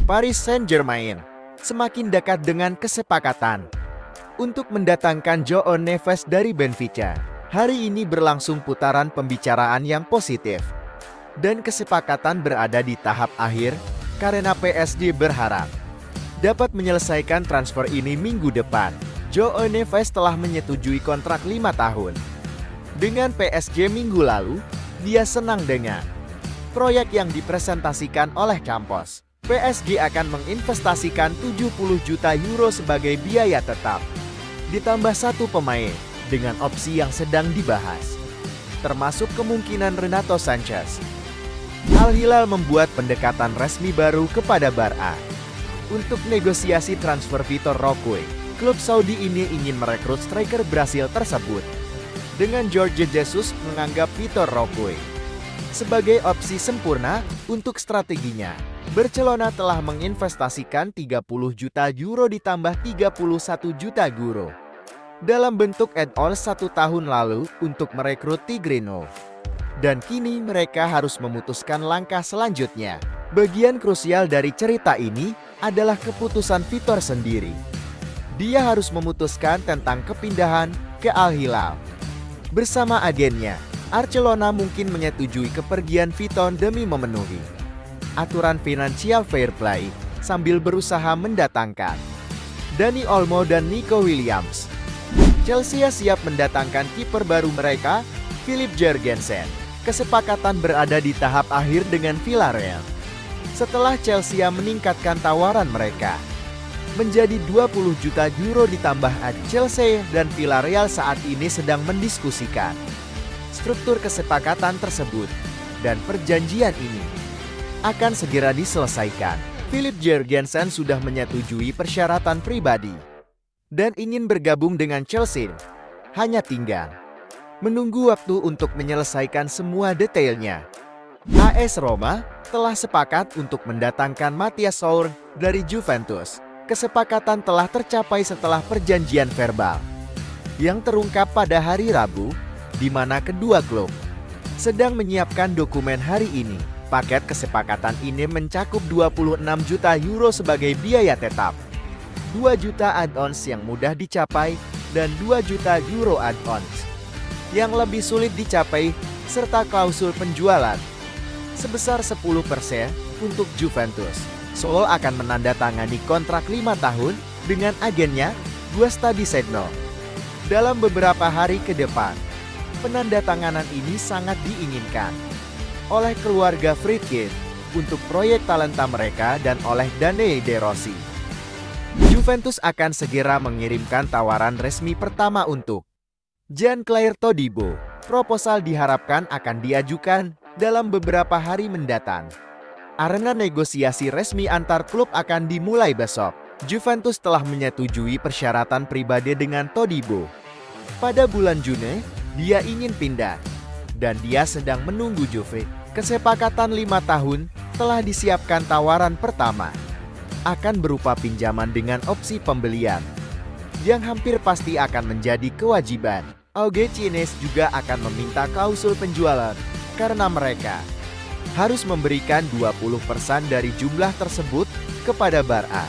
Paris Saint-Germain semakin dekat dengan kesepakatan untuk mendatangkan João Neves dari Benfica. Hari ini berlangsung putaran pembicaraan yang positif, dan kesepakatan berada di tahap akhir karena PSG berharap dapat menyelesaikan transfer ini minggu depan. João Neves telah menyetujui kontrak 5 tahun dengan PSG minggu lalu. Dia senang dengan proyek yang dipresentasikan oleh Campos. PSG akan menginvestasikan 70 juta euro sebagai biaya tetap, ditambah satu pemain dengan opsi yang sedang dibahas, termasuk kemungkinan Renato Sanchez. Al Hilal membuat pendekatan resmi baru kepada Barca untuk negosiasi transfer Vitor Roque. Klub Saudi ini ingin merekrut striker Brasil tersebut, dengan Jorge Jesus menganggap Vitor Roque sebagai opsi sempurna untuk strateginya. Barcelona telah menginvestasikan 30 juta euro ditambah 31 juta euro dalam bentuk add-on 1 tahun lalu untuk merekrut Tigrino. Dan kini mereka harus memutuskan langkah selanjutnya. Bagian krusial dari cerita ini adalah keputusan Vitor sendiri. Dia harus memutuskan tentang kepindahan ke Al Hilal. Bersama agennya, Barcelona mungkin menyetujui kepergian Vitor demi memenuhi aturan financial fair play sambil berusaha mendatangkan Dani Olmo dan Nico Williams. Chelsea siap mendatangkan kiper baru mereka, Philip Jørgensen. Kesepakatan berada di tahap akhir dengan Villarreal setelah Chelsea meningkatkan tawaran mereka menjadi 20 juta euro ditambah ad. Chelsea dan Villarreal saat ini sedang mendiskusikan struktur kesepakatan tersebut, dan perjanjian ini akan segera diselesaikan. Philip Jørgensen sudah menyetujui persyaratan pribadi dan ingin bergabung dengan Chelsea. Hanya tinggal menunggu waktu untuk menyelesaikan semua detailnya. AS Roma telah sepakat untuk mendatangkan Matthias Saur dari Juventus. Kesepakatan telah tercapai setelah perjanjian verbal yang terungkap pada hari Rabu, di mana kedua klub sedang menyiapkan dokumen hari ini. Paket kesepakatan ini mencakup 26 juta euro sebagai biaya tetap, 2 juta add-ons yang mudah dicapai, dan 2 juta euro add-ons yang lebih sulit dicapai, serta klausul penjualan sebesar 10% untuk Juventus. Saul akan menandatangani kontrak 5 tahun dengan agennya, Gusta Di Segno, dalam beberapa hari ke depan. Penandatanganan ini sangat diinginkan oleh keluarga Friedkin untuk proyek talenta mereka dan oleh Daniele De Rossi. Juventus akan segera mengirimkan tawaran resmi pertama untuk Jean-Claire Todibo. Proposal diharapkan akan diajukan dalam beberapa hari mendatang. Arena negosiasi resmi antar klub akan dimulai besok. Juventus telah menyetujui persyaratan pribadi dengan Todibo. Pada bulan Juni, dia ingin pindah, dan dia sedang menunggu Juve. Kesepakatan 5 tahun telah disiapkan. Tawaran pertama akan berupa pinjaman dengan opsi pembelian yang hampir pasti akan menjadi kewajiban. Augencines juga akan meminta klausul penjualan karena mereka harus memberikan 20% dari jumlah tersebut kepada Barca.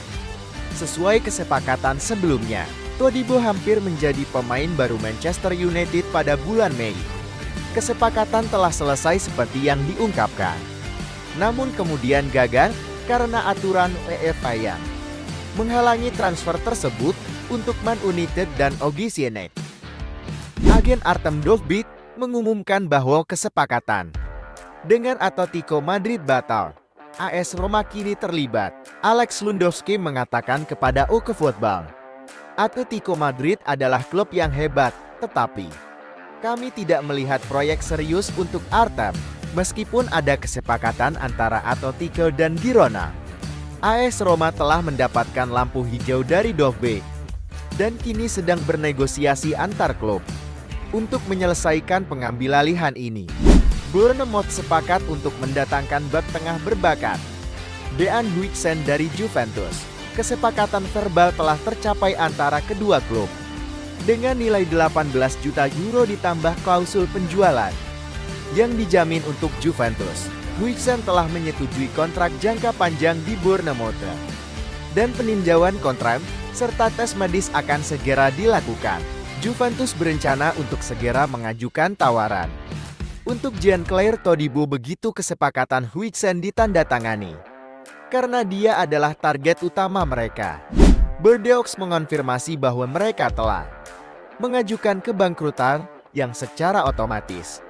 Sesuai kesepakatan sebelumnya, Todibo hampir menjadi pemain baru Manchester United pada bulan Mei. Kesepakatan telah selesai seperti yang diungkapkan, namun kemudian gagal karena aturan UEFA yang menghalangi transfer tersebut untuk Man United dan Augencines. Agen Artem Dovbyk mengumumkan bahwa kesepakatan dengan Atletico Madrid batal. AS Roma kini terlibat. Alex Lewandowski mengatakan kepada UK Football, Atletico Madrid adalah klub yang hebat, tetapi kami tidak melihat proyek serius untuk Artem, meskipun ada kesepakatan antara Atletico dan Girona. AS Roma telah mendapatkan lampu hijau dari Dovbyk dan kini sedang bernegosiasi antar klub untuk menyelesaikan pengambilalihan ini. Bournemouth sepakat untuk mendatangkan bek tengah berbakat Dean Huijsen dari Juventus. Kesepakatan verbal telah tercapai antara kedua klub dengan nilai 18 juta euro ditambah klausul penjualan yang dijamin untuk Juventus. Huijsen telah menyetujui kontrak jangka panjang di Bournemouth. Dan peninjauan kontrak serta tes medis akan segera dilakukan. Juventus berencana untuk segera mengajukan tawaran. Untuk Jean-Claire Todibo begitu kesepakatan Huijsen ditandatangani. Karena dia adalah target utama mereka. Bordeaux mengonfirmasi bahwa mereka telah mengajukan kebangkrutan yang secara otomatis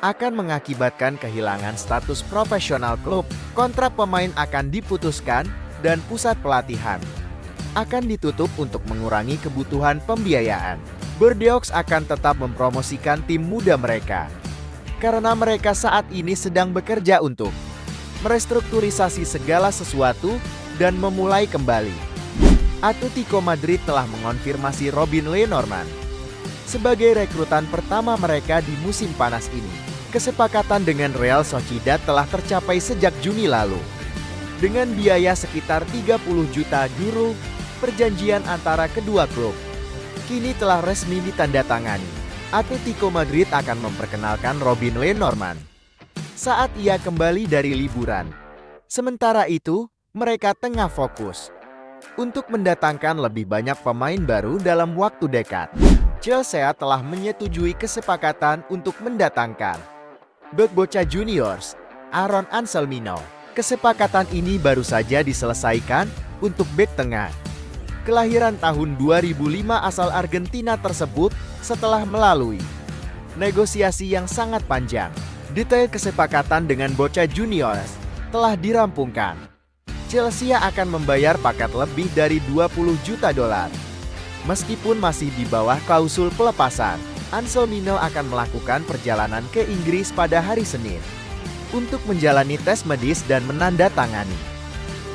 akan mengakibatkan kehilangan status profesional klub. Kontrak pemain akan diputuskan dan pusat pelatihan akan ditutup untuk mengurangi kebutuhan pembiayaan. Bordeaux akan tetap mempromosikan tim muda mereka karena mereka saat ini sedang bekerja untuk merestrukturisasi segala sesuatu dan memulai kembali. Atletico Madrid telah mengonfirmasi Robin Lenormand sebagai rekrutan pertama mereka di musim panas ini. Kesepakatan dengan Real Sociedad telah tercapai sejak Juni lalu. Dengan biaya sekitar 30 juta euro, perjanjian antara kedua klub kini telah resmi ditandatangani. Atletico Madrid akan memperkenalkan Robin Lenormand saat ia kembali dari liburan. Sementara itu, mereka tengah fokus untuk mendatangkan lebih banyak pemain baru dalam waktu dekat. Chelsea telah menyetujui kesepakatan untuk mendatangkan bek Boca Juniors, Aaron Anselmino. Kesepakatan ini baru saja diselesaikan untuk bek tengah kelahiran tahun 2005 asal Argentina tersebut setelah melalui negosiasi yang sangat panjang. Detail kesepakatan dengan Boca Juniors telah dirampungkan. Chelsea akan membayar paket lebih dari 20 juta dolar. Meskipun masih di bawah klausul pelepasan, Anselmino akan melakukan perjalanan ke Inggris pada hari Senin untuk menjalani tes medis dan menandatangani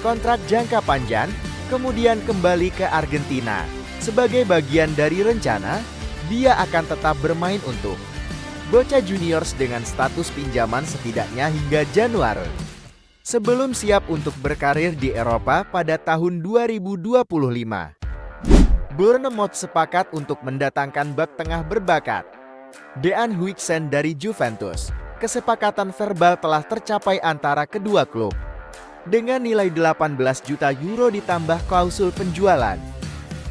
kontrak jangka panjang, kemudian kembali ke Argentina. Sebagai bagian dari rencana, dia akan tetap bermain untuk Boca Juniors dengan status pinjaman setidaknya hingga Januari, sebelum siap untuk berkarir di Eropa pada tahun 2025. Bournemouth sepakat untuk mendatangkan bek tengah berbakat Dean Huijsen dari Juventus. Kesepakatan verbal telah tercapai antara kedua klub dengan nilai 18 juta euro ditambah klausul penjualan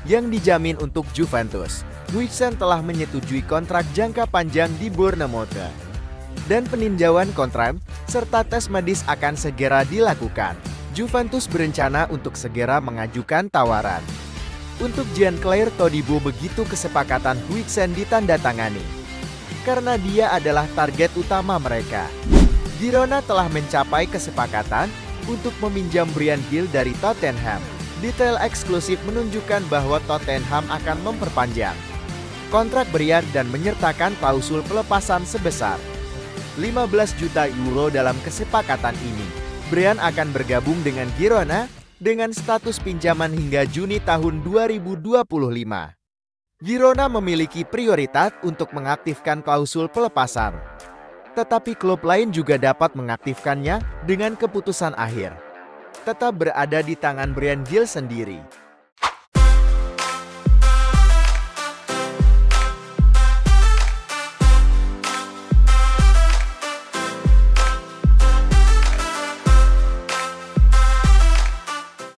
yang dijamin untuk Juventus. Huijsen telah menyetujui kontrak jangka panjang di Bournemouth dan peninjauan kontrak serta tes medis akan segera dilakukan. Juventus berencana untuk segera mengajukan tawaran. Untuk Jean-Claire Todibo begitu kesepakatan Huijsen ditandatangani karena dia adalah target utama mereka. Girona telah mencapai kesepakatan untuk meminjam Bryan Gil dari Tottenham. Detail eksklusif menunjukkan bahwa Tottenham akan memperpanjang kontrak Bryan dan menyertakan klausul pelepasan sebesar 15 juta euro dalam kesepakatan ini. Bryan akan bergabung dengan Girona dengan status pinjaman hingga Juni tahun 2025. Girona memiliki prioritas untuk mengaktifkan klausul pelepasan, tetapi klub lain juga dapat mengaktifkannya dengan keputusan akhir tetap berada di tangan Bryan Gil sendiri.